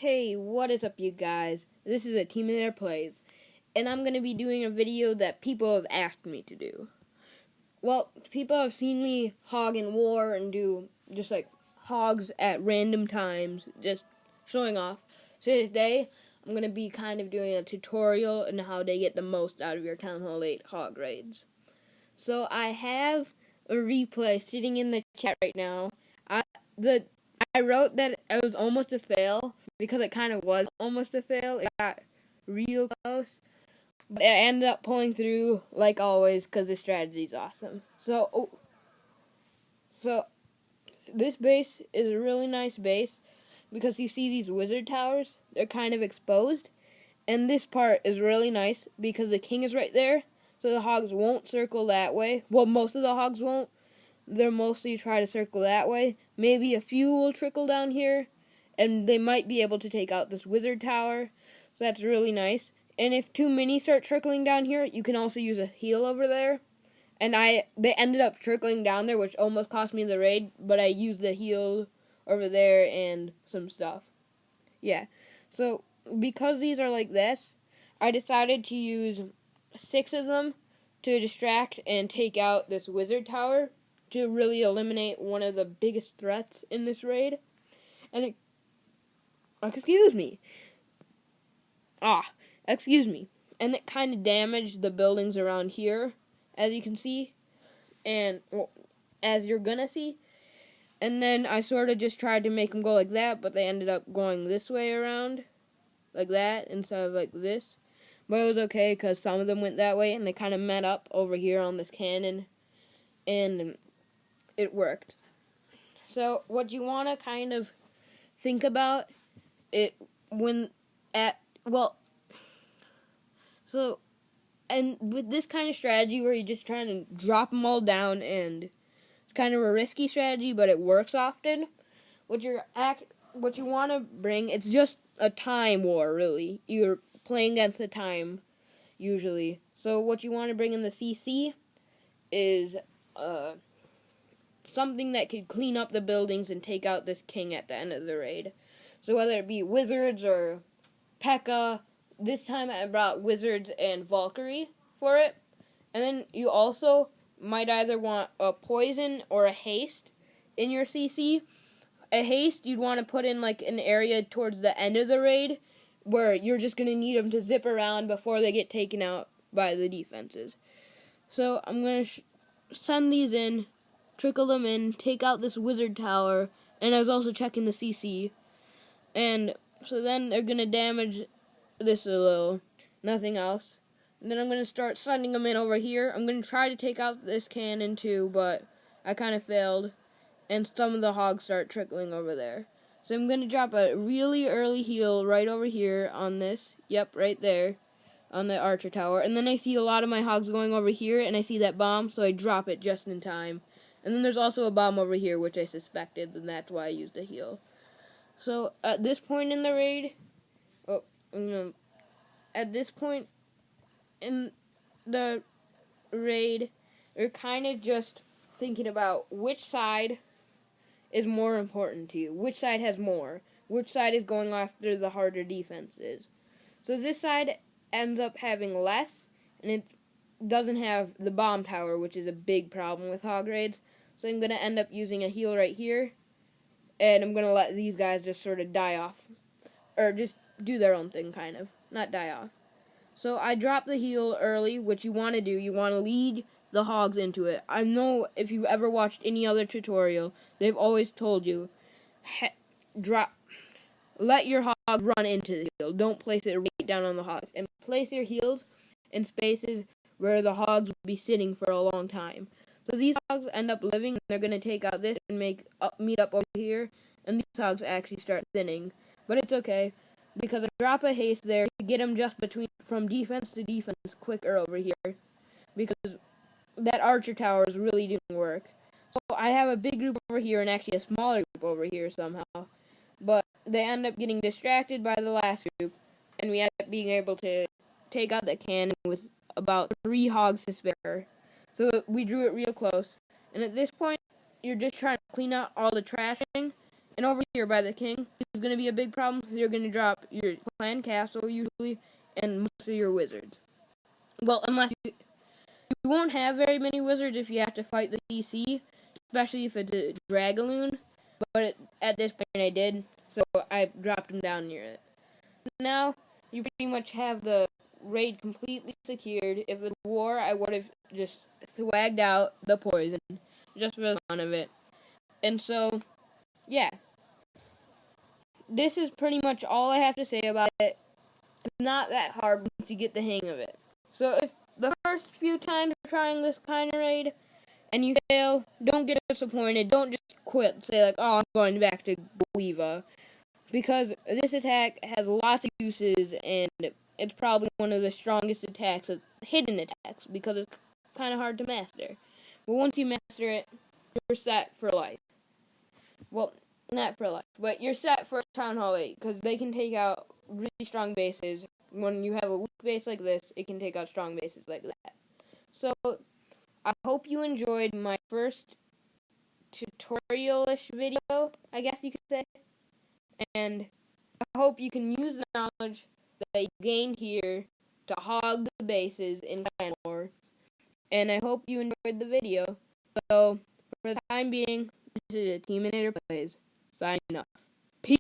Hey, what is up, you guys? This is a Team in Their Plays, and I'm going to be doing a video that people have asked me to do. Well, people have seen me hog in war and do just like hogs at random times, just showing off. So today, I'm going to be kind of doing a tutorial on how to get the most out of your Town Hall 8 hog raids. So I have a replay sitting in the chat right now. I wrote that it was almost a fail because it kind of was almost a fail. It got real close, but it ended up pulling through like always because the strategy is awesome. So this base is a really nice base because you see these wizard towers. They're kind of exposed, and this part is really nice because the king is right there, so the hogs won't circle that way. Well, most of the hogs won't. They'll mostly try to circle that way. Maybe a few will trickle down here, and they might be able to take out this wizard tower. So that's really nice. And if too many start trickling down here, you can also use a heal over there. And they ended up trickling down there, which almost cost me the raid, but I used the heal over there and some stuff. Yeah. So because these are like this, I decided to use 6 of them to distract and take out this wizard tower, to really eliminate one of the biggest threats in this raid. And excuse me. And it kind of damaged the buildings around here, as you can see, and as you're gonna see. And then I sort of just tried to make them go like that, but they ended up going this way around, like that, instead of like this. But it was okay, because some of them went that way, and they kind of met up over here on this cannon, and it worked. So what you want to kind of think about it when at well so and with this kind of strategy where you're just trying to drop them all down, and it's kind of a risky strategy, but it works often. What you want to bring, it's just a time war, really. You're playing against the time usually. So what you want to bring in the CC is something that could clean up the buildings and take out this king at the end of the raid. So whether it be wizards or P.E.K.K.A, this time I brought wizards and Valkyrie for it. And then you also might either want a poison or a haste in your CC. A haste you'd want to put in like an area towards the end of the raid where you're just going to need them to zip around before they get taken out by the defenses. So I'm going to send these in, trickle them in, take out this wizard tower, and I was also checking the CC. And so then they're going to damage this a little, nothing else. And then I'm going to start sending them in over here. I'm going to try to take out this cannon too, but I kind of failed. And some of the hogs start trickling over there. So I'm going to drop a really early heal right over here on this. Yep, right there on the archer tower. And then I see a lot of my hogs going over here, and I see that bomb, so I drop it just in time. And then there's also a bomb over here, which I suspected, and that's why I used a heal. So at this point in the raid, at this point in the raid, you're kind of just thinking about which side is more important to you, which side has more, which side is going after the harder defenses. So this side ends up having less, and it doesn't have the bomb tower, which is a big problem with hog raids. So I'm going to end up using a heal right here, and I'm going to let these guys just sort of die off, or just do their own thing, kind of, not die off. So I drop the heal early, which you want to do. You want to lead the hogs into it. I know if you've ever watched any other tutorial, they've always told you, let your hog run into the heal. Don't place it right down on the hogs. And place your heals in spaces where the hogs will be sitting for a long time. So these hogs end up living, and they're going to take out this and meet up over here, and these hogs actually start thinning. But it's okay, because I drop a haste there to get them just from defense to defense quicker over here, because that archer tower is really doing work. So I have a big group over here and actually a smaller group over here somehow, but they end up getting distracted by the last group, and we end up being able to take out the cannon with about 3 hogs to spare. So we drew it real close, and at this point, you're just trying to clean out all the trashing And over here by the king is going to be a big problem. You're going to drop your clan castle, usually, and most of your wizards. Well, unless you won't have very many wizards if you have to fight the DC, especially if it's a Dragaloon. But at this point I did, so I dropped them down near it. Now, you pretty much have the raid completely secured. If it was war, I would have just swagged out the poison, just for the fun of it. And so, yeah. This is pretty much all I have to say about it. It's not that hard once you get the hang of it. So if the first few times you're trying this kind of raid, and you fail, don't get disappointed. Don't just quit. Say like, oh, I'm going back to Weeva. Because this attack has lots of uses, and it's probably one of the strongest attacks, hidden attacks, because it's kind of hard to master. But once you master it, you're set for life. Well, not for life, but you're set for Town Hall 8, because they can take out really strong bases. When you have a weak base like this, it can take out strong bases like that. So, I hope you enjoyed my first tutorial-ish video, I guess you could say. And I hope you can use the knowledge that you gained here to hog the bases in Clan Wars. And I hope you enjoyed the video. So, for the time being, this is a Teaminator Plays, signing off. Peace!